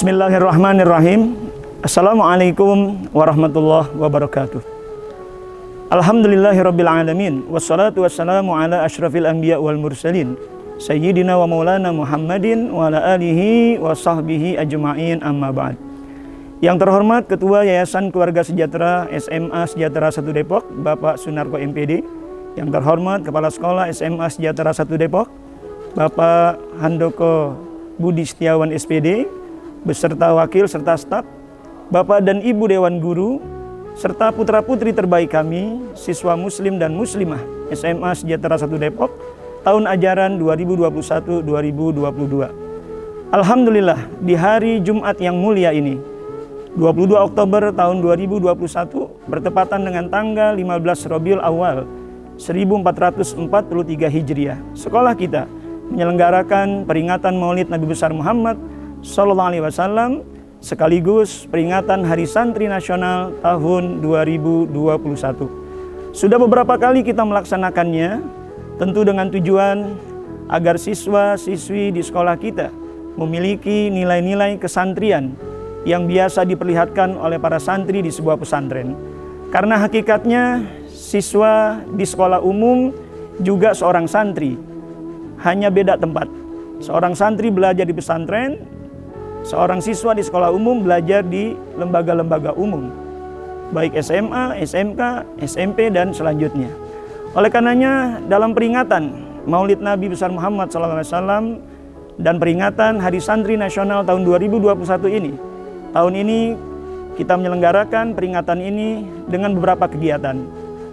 Bismillahirrahmanirrahim. Assalamualaikum warahmatullahi wabarakatuh. Alhamdulillahirabbil alamin wassalatu wassalamu ala asyrafil anbiya wal mursalin sayyidina wa maulana Muhammadin wa ala alihi wa sahbihi ajma'in, amma ba'd. Yang terhormat Ketua Yayasan Keluarga Sejahtera SMA Sejahtera 1 Depok, Bapak Sunarko MPD. Yang terhormat Kepala Sekolah SMA Sejahtera 1 Depok, Bapak Handoko Budi Setiawan SPD, beserta wakil serta staf, Bapak dan Ibu Dewan Guru, serta putra-putri terbaik kami, siswa muslim dan muslimah SMA Sejahtera 1 Depok, tahun ajaran 2021-2022. Alhamdulillah, di hari Jumat yang mulia ini, 22 Oktober tahun 2021, bertepatan dengan tanggal 15 Rabiul Awal 1443 Hijriah, sekolah kita menyelenggarakan peringatan Maulid Nabi besar Muhammad Sallallahu Alaihi Wasallam sekaligus peringatan Hari Santri Nasional tahun 2021. Sudah beberapa kali kita melaksanakannya, tentu dengan tujuan agar siswa-siswi di sekolah kita memiliki nilai-nilai kesantrian yang biasa diperlihatkan oleh para santri di sebuah pesantren. Karena hakikatnya siswa di sekolah umum juga seorang santri, hanya beda tempat. Seorang santri belajar di pesantren, seorang siswa di sekolah umum belajar di lembaga-lembaga umum, baik SMA, SMK, SMP, dan selanjutnya. Oleh karenanya, dalam peringatan Maulid Nabi besar Muhammad SAW dan peringatan Hari Santri Nasional tahun 2021 ini, tahun ini kita menyelenggarakan peringatan ini dengan beberapa kegiatan.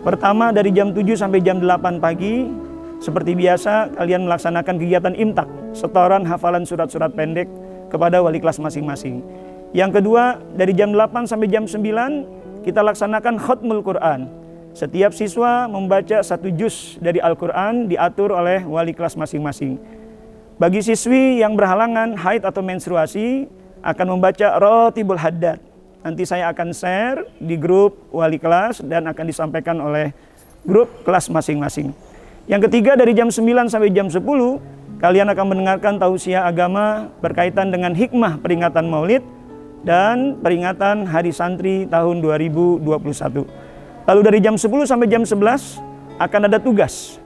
Pertama, dari jam 7 sampai jam 8 pagi, seperti biasa kalian melaksanakan kegiatan imtak, setoran hafalan surat-surat pendek kepada wali kelas masing-masing. Yang kedua, dari jam 8 sampai jam 9 kita laksanakan khatmul Quran. Setiap siswa membaca 1 juz dari Al-Quran, diatur oleh wali kelas masing-masing. Bagi siswi yang berhalangan haid atau menstruasi akan membaca Ratibul Haddad. Nanti saya akan share di grup wali kelas dan akan disampaikan oleh grup kelas masing-masing. Yang ketiga, dari jam 9 sampai jam 10 kalian akan mendengarkan tausiah agama berkaitan dengan hikmah peringatan Maulid dan peringatan Hari Santri tahun 2021. Lalu dari jam 10 sampai jam 11 akan ada tugas.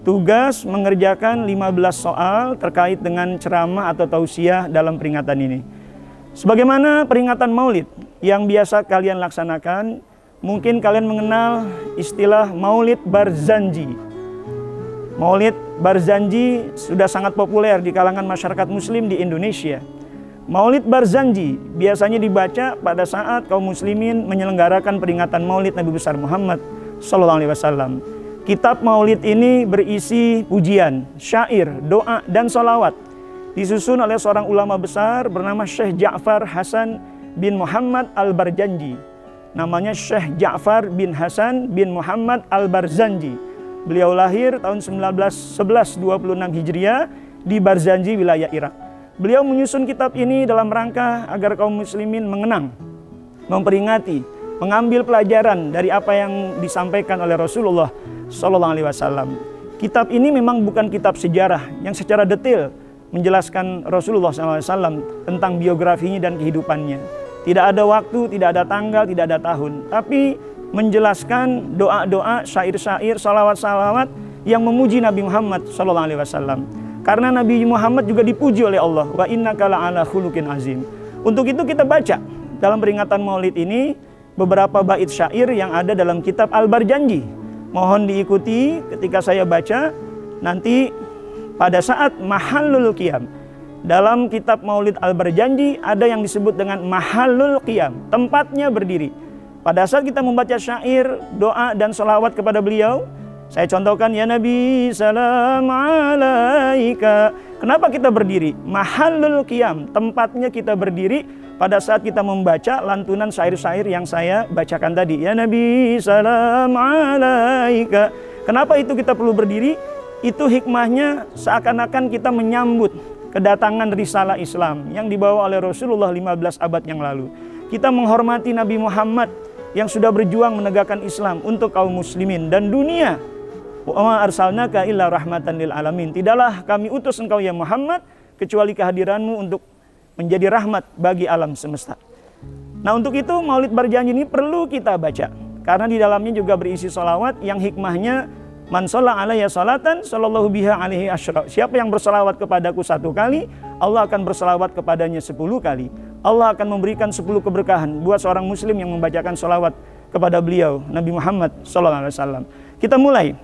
Tugas mengerjakan 15 soal terkait dengan ceramah atau tausiah dalam peringatan ini. Sebagaimana peringatan Maulid yang biasa kalian laksanakan, mungkin kalian mengenal istilah Maulid Barzanji. Maulid Barzanji sudah sangat populer di kalangan masyarakat muslim di Indonesia. Maulid Barzanji biasanya dibaca pada saat kaum muslimin menyelenggarakan peringatan Maulid Nabi besar Muhammad Sallallahu Alaihi Wasallam. Kitab Maulid ini berisi pujian, syair, doa, dan sholawat. Disusun oleh seorang ulama besar bernama Syekh Ja'far Hasan bin Muhammad Al-Barzanji. Namanya Syekh Ja'far bin Hasan bin Muhammad Al-Barzanji. Beliau lahir tahun 1926 Hijriah di Barzanji, wilayah Irak. Beliau menyusun kitab ini dalam rangka agar kaum muslimin mengenang, memperingati, mengambil pelajaran dari apa yang disampaikan oleh Rasulullah Sallallahu Alaihi Wasallam. Kitab ini memang bukan kitab sejarah yang secara detail menjelaskan Rasulullah SAW tentang biografinya dan kehidupannya. Tidak ada waktu, tidak ada tanggal, tidak ada tahun, tapi menjelaskan doa-doa, syair-syair, salawat-salawat yang memuji Nabi Muhammad SAW. Karena Nabi Muhammad juga dipuji oleh Allah. Wa innaka la'ala khuluqin azim. Untuk itu kita baca dalam peringatan Maulid ini beberapa bait syair yang ada dalam kitab Al-Barzanji. Mohon diikuti ketika saya baca nanti pada saat mahallul qiyam. Dalam kitab Maulid Al-Barzanji ada yang disebut dengan mahallul qiyam, tempatnya berdiri. Pada saat kita membaca syair, doa, dan sholawat kepada beliau, saya contohkan, ya Nabi salam alaika. Kenapa kita berdiri? Mahallul qiyam, tempatnya kita berdiri pada saat kita membaca lantunan syair-syair yang saya bacakan tadi. Ya Nabi salam alaika. Kenapa itu kita perlu berdiri? Itu hikmahnya seakan-akan kita menyambut kedatangan risalah Islam yang dibawa oleh Rasulullah 15 abad yang lalu. Kita menghormati Nabi Muhammad yang sudah berjuang menegakkan Islam untuk kaum muslimin dan dunia. Wa ma arsalnaka illa rahmatan lil alamin. Tidaklah kami utus engkau ya Muhammad kecuali kehadiranmu untuk menjadi rahmat bagi alam semesta. Nah, untuk itu Maulid Berjanji ini perlu kita baca, karena di dalamnya juga berisi sholawat yang hikmahnya man sholla alaiya sholatan sallallahu biha alaihi asyra. Siapa yang berselawat kepadaku 1 kali, Allah akan berselawat kepadanya 10 kali. Allah akan memberikan 10 keberkahan buat seorang muslim yang membacakan sholawat kepada beliau Nabi Muhammad SAW. Kita mulai.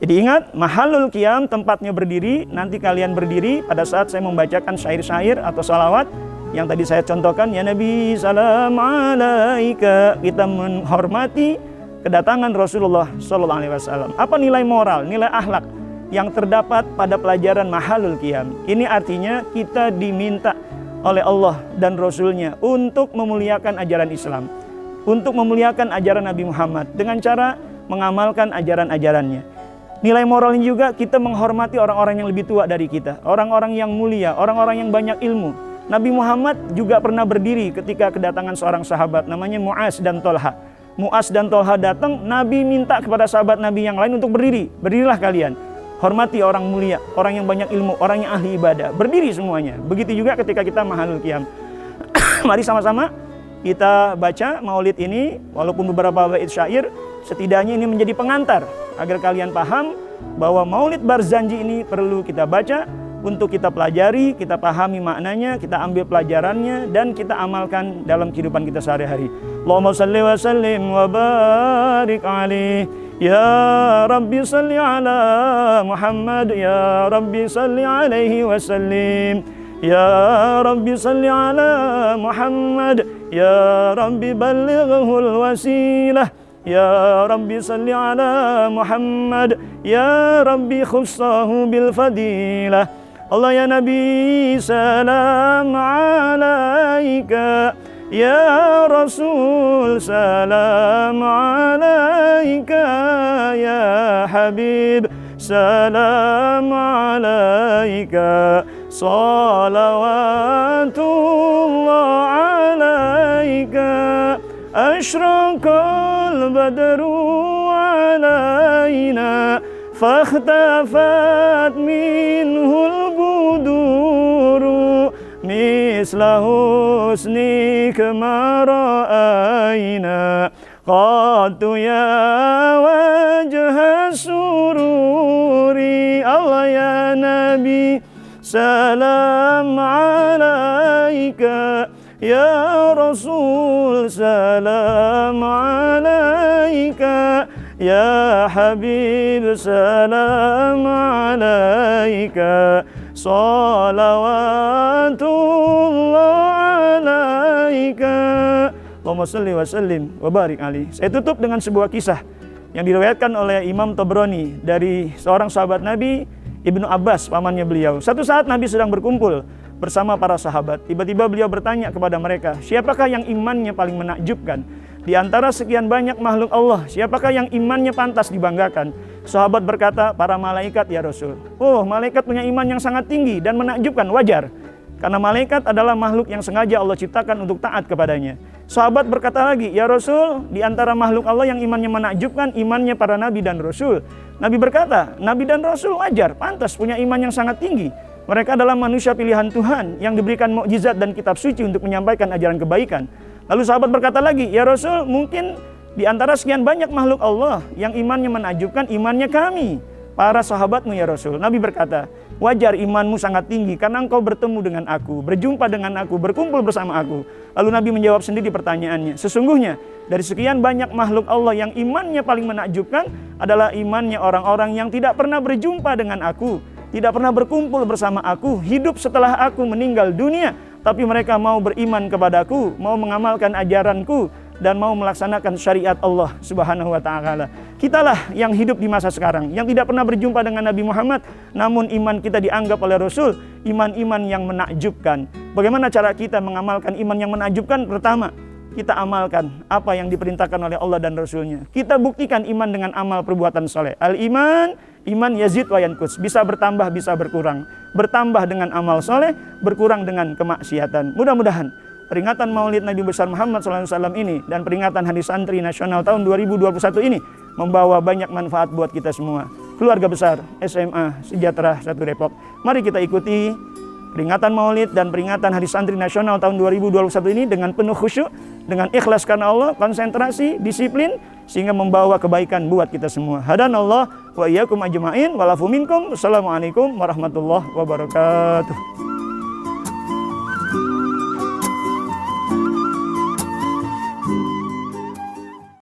Jadi ingat, mahalul qiyam, tempatnya berdiri. Nanti kalian berdiri pada saat saya membacakan syair-syair atau sholawat yang tadi saya contohkan. Ya Nabi salam alaika. Kita menghormati kedatangan Rasulullah SAW. Apa nilai moral, nilai akhlak yang terdapat pada pelajaran mahalul qiyam? Ini artinya kita diminta oleh Allah dan Rasulnya untuk memuliakan ajaran Islam, untuk memuliakan ajaran Nabi Muhammad dengan cara mengamalkan ajaran-ajarannya. Nilai moralnya juga kita menghormati orang-orang yang lebih tua dari kita, orang-orang yang mulia, orang-orang yang banyak ilmu. Nabi Muhammad juga pernah berdiri ketika kedatangan seorang sahabat namanya Mu'az dan Tolha. Mu'az dan Tolha datang, Nabi minta kepada sahabat Nabi yang lain untuk berdiri. Berdirilah kalian, hormati orang mulia, orang yang banyak ilmu, orang yang ahli ibadah. Berdiri semuanya. Begitu juga ketika kita mahalul qiyam. Mari sama-sama kita baca maulid ini, walaupun beberapa bait syair, setidaknya ini menjadi pengantar agar kalian paham bahwa Maulid Berjanji ini perlu kita baca untuk kita pelajari, kita pahami maknanya, kita ambil pelajarannya dan kita amalkan dalam kehidupan kita sehari-hari. Allahumma salli wa sallim wa barik alaihi. Ya Rabbi salli ala Muhammad, ya Rabbi salli alaihi wa sallim. Ya Rabbi salli ala Muhammad, ya Rabbi ballighul wasilah. Ya Rabbi salli ala Muhammad, ya Rabbi khussahu bil fadilah. Allah ya Nabi salam alaika, ya Rasul salam alaika, ya Habib salam alaika, salawatullah alaika. Ashraqal badru alaina, fakhtafat minhul buduru, misla husnik ma ra'ayna, qadtu ya wajha sururi. Allah ya Nabi salam alaika, ya Rasul salam alaika, ya Habib salam alaika, salawatullah alaika. Allahumma salli wa sallim wa barik alaihi. Saya tutup dengan sebuah kisah yang diriwayatkan oleh Imam Tabrani dari seorang sahabat Nabi, Ibnu Abbas, pamannya beliau. Satu saat Nabi sedang berkumpul bersama para sahabat. Tiba-tiba beliau bertanya kepada mereka, siapakah yang imannya paling menakjubkan? Di antara sekian banyak makhluk Allah, siapakah yang imannya pantas dibanggakan? Sahabat berkata, para malaikat ya Rasul. Oh, malaikat punya iman yang sangat tinggi dan menakjubkan, wajar. Karena malaikat adalah makhluk yang sengaja Allah ciptakan untuk taat kepadanya. Sahabat berkata lagi, ya Rasul, di antara makhluk Allah yang imannya menakjubkan, imannya para nabi dan rasul. Nabi berkata, nabi dan rasul wajar, pantas punya iman yang sangat tinggi. Mereka adalah manusia pilihan Tuhan yang diberikan mukjizat dan kitab suci untuk menyampaikan ajaran kebaikan. Lalu sahabat berkata lagi, ya Rasul, mungkin di antara sekian banyak makhluk Allah yang imannya menakjubkan, imannya kami, para sahabatmu ya Rasul. Nabi berkata, wajar imanmu sangat tinggi karena engkau bertemu dengan aku, berjumpa dengan aku, berkumpul bersama aku. Lalu Nabi menjawab sendiri pertanyaannya, sesungguhnya dari sekian banyak makhluk Allah yang imannya paling menakjubkan adalah imannya orang-orang yang tidak pernah berjumpa dengan aku, tidak pernah berkumpul bersama aku, hidup setelah aku meninggal dunia, tapi mereka mau beriman kepadaku, mau mengamalkan ajaranku, dan mau melaksanakan syariat Allah Subhanahu wa ta'ala. Kitalah yang hidup di masa sekarang, yang tidak pernah berjumpa dengan Nabi Muhammad, namun iman kita dianggap oleh Rasul iman-iman yang menakjubkan. Bagaimana cara kita mengamalkan iman yang menakjubkan? Pertama, kita amalkan apa yang diperintahkan oleh Allah dan Rasulnya. Kita buktikan iman dengan amal perbuatan soleh. Al-iman, iman yazid wa yanqus, bisa bertambah, bisa berkurang. Bertambah dengan amal soleh, berkurang dengan kemaksiatan. Mudah-mudahan peringatan Maulid Nabi besar Muhammad SAW ini dan peringatan Hari Santri Nasional tahun 2021 ini membawa banyak manfaat buat kita semua. Keluarga besar SMA Sejahtera 1 Depok, mari kita ikuti peringatan Maulid dan peringatan Hari Santri Nasional tahun 2021 ini dengan penuh khusyuk, dengan ikhlas karena Allah, konsentrasi, disiplin, sehingga membawa kebaikan buat kita semua. Hadanallah wa iyyakum ajma'in wa lafu minkum. Wassalamualaikum warahmatullahi wabarakatuh.